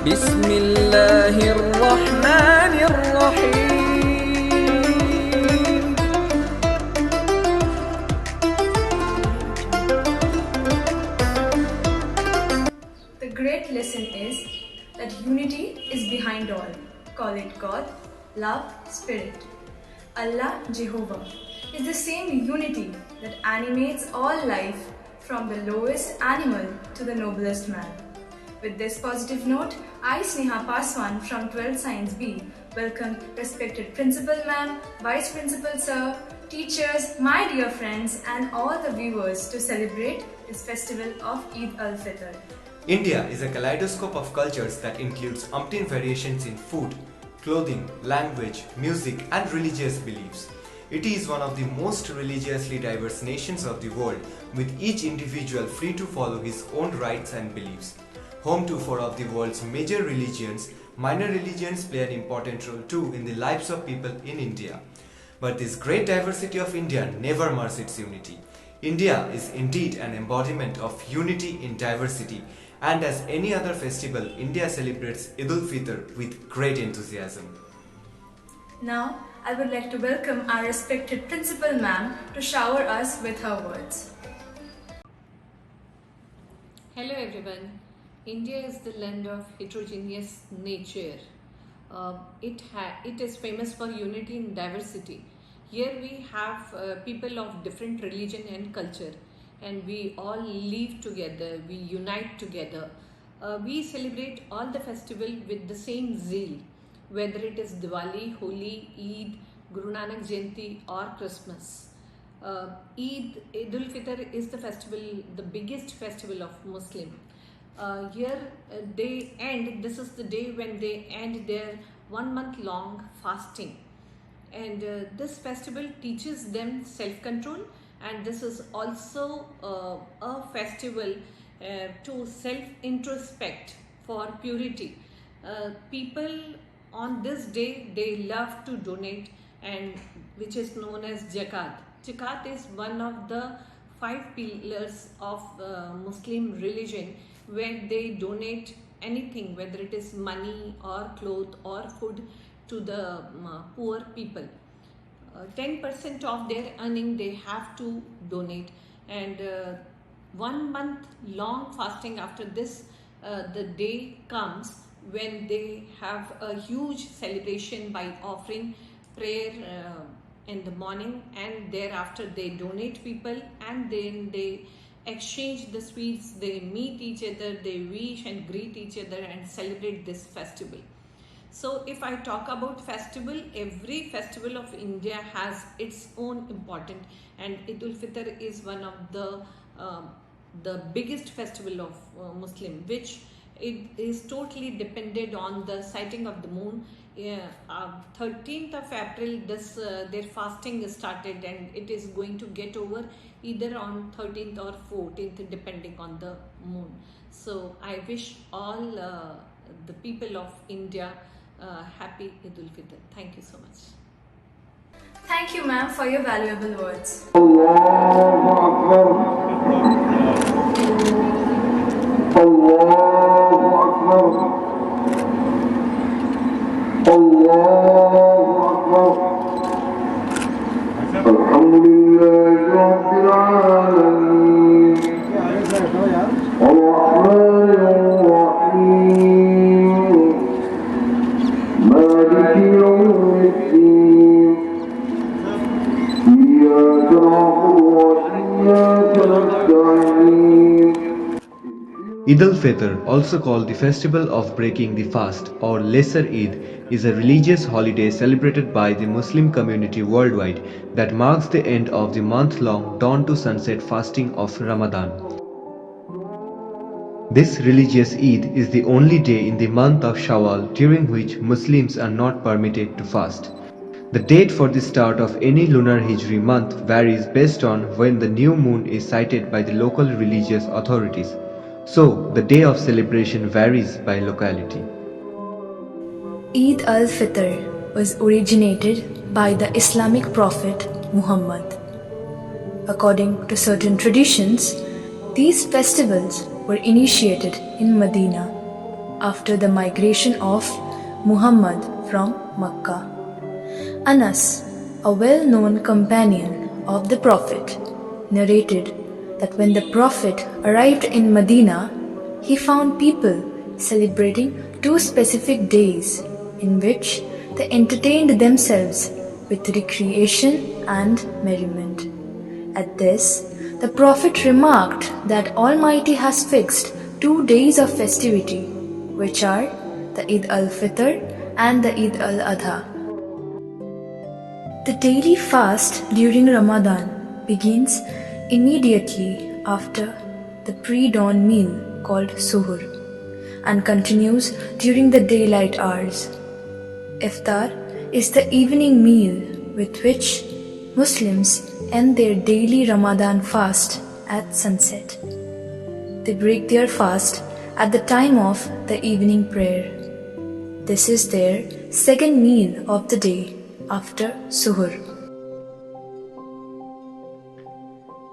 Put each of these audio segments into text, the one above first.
بسم الله الرحمن الرحيم. The great lesson is that unity is behind all. Call it God, love, spirit. Allah, Jehovah, is the same unity that animates all life from the lowest animal to the noblest man. With this positive note, I, Sneha Paswan from 12th Science B, welcome respected Principal Ma'am, Vice Principal Sir, teachers, my dear friends and all the viewers to celebrate this festival of Eid al-Fitr. India is a kaleidoscope of cultures that includes umpteen variations in food, clothing, language, music and religious beliefs. It is one of the most religiously diverse nations of the world, with each individual free to follow his own rites and beliefs. Home to four of the world's major religions, minor religions play an important role too in the lives of people in India. But this great diversity of India never mars its unity. India is indeed an embodiment of unity in diversity, and as any other festival, India celebrates Eid al-Fitr with great enthusiasm. Now, I would like to welcome our respected Principal Ma'am to shower us with her words. Hello everyone. India is the land of heterogeneous nature. It is famous for unity and diversity. Here we have people of different religion and culture, and we all live together, we unite together. We celebrate all the festival with the same zeal, whether it is Diwali, Holi, Eid, Guru Nanak Jayanti or Christmas. Eid al-Fitr is the festival, the biggest festival of Muslim. This is the day when they end their 1 month long fasting. And this festival teaches them self-control, and this is also a festival to self-introspect for purity. People on this day, they love to donate, and which is known as Zakat. Zakat is one of the 5 pillars of Muslim religion, where they donate anything, whether it is money or cloth or food, to the poor people. 10% of their earning they have to donate, and 1 month long fasting after this, the day comes when they have a huge celebration by offering prayer in the morning, and thereafter they donate people, and then they exchange the sweets, they meet each other, they wish and greet each other and celebrate this festival. So if I talk about festival, every festival of India has its own importance, and Eid al-Fitr is one of the biggest festival of Muslim, which it is totally dependent on the sighting of the moon. 13th of April their fasting started, and it is going to get over either on 13th or 14th depending on the moon. So I wish all the people of India happy Eid al-Fitr. Thank you so much. Thank you, ma'am, for your valuable words. Eid al-Fitr, also called the festival of breaking the fast or Lesser Eid, is a religious holiday celebrated by the Muslim community worldwide that marks the end of the month-long dawn to sunset fasting of Ramadan. This religious Eid is the only day in the month of Shawwal during which Muslims are not permitted to fast. The date for the start of any lunar Hijri month varies based on when the new moon is sighted by the local religious authorities. So, the day of celebration varies by locality. Eid al-Fitr was originated by the Islamic prophet Muhammad. According to certain traditions, these festivals were initiated in Medina after the migration of Muhammad from Makkah. Anas, a well-known companion of the Prophet, narrated that when the Prophet arrived in Medina, he found people celebrating 2 specific days in which they entertained themselves with recreation and merriment. At this, the Prophet remarked that Almighty has fixed 2 days of festivity, which are the Eid al-Fitr and the Eid al-Adha. The daily fast during Ramadan begins immediately after the pre-dawn meal called suhur and continues during the daylight hours. Iftar is the evening meal with which Muslims end their daily Ramadan fast at sunset. They break their fast at the time of the evening prayer. This is their second meal of the day after suhur.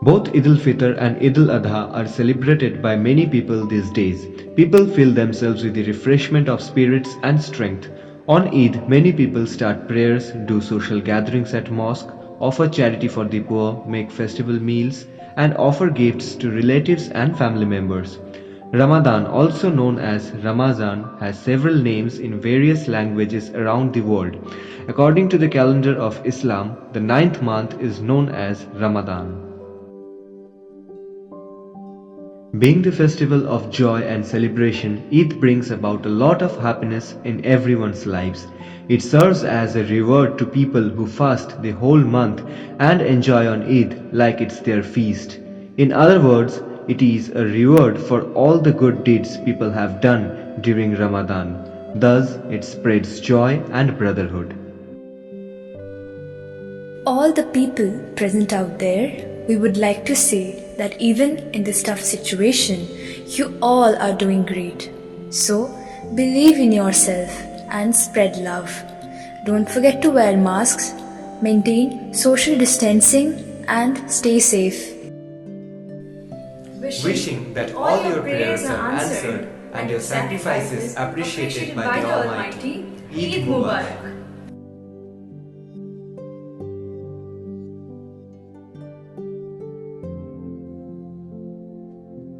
Both Eid al-Fitr and Eid al-Adha are celebrated by many people these days. People fill themselves with the refreshment of spirits and strength. On Eid, many people start prayers, do social gatherings at mosque, offer charity for the poor, make festival meals, and offer gifts to relatives and family members. Ramadan, also known as Ramazan, has several names in various languages around the world. According to the calendar of Islam, the 9th month is known as Ramadan. Being the festival of joy and celebration, Eid brings about a lot of happiness in everyone's lives. It serves as a reward to people who fast the whole month and enjoy on Eid like it's their feast. In other words, it is a reward for all the good deeds people have done during Ramadan. Thus, it spreads joy and brotherhood. All the people present out there, we would like to say that even in this tough situation, you all are doing great. So, believe in yourself and spread love. Don't forget to wear masks, maintain social distancing, and stay safe. Wishing that all your prayers are answered and your sacrifices appreciated by the Almighty. Eid Mubarak.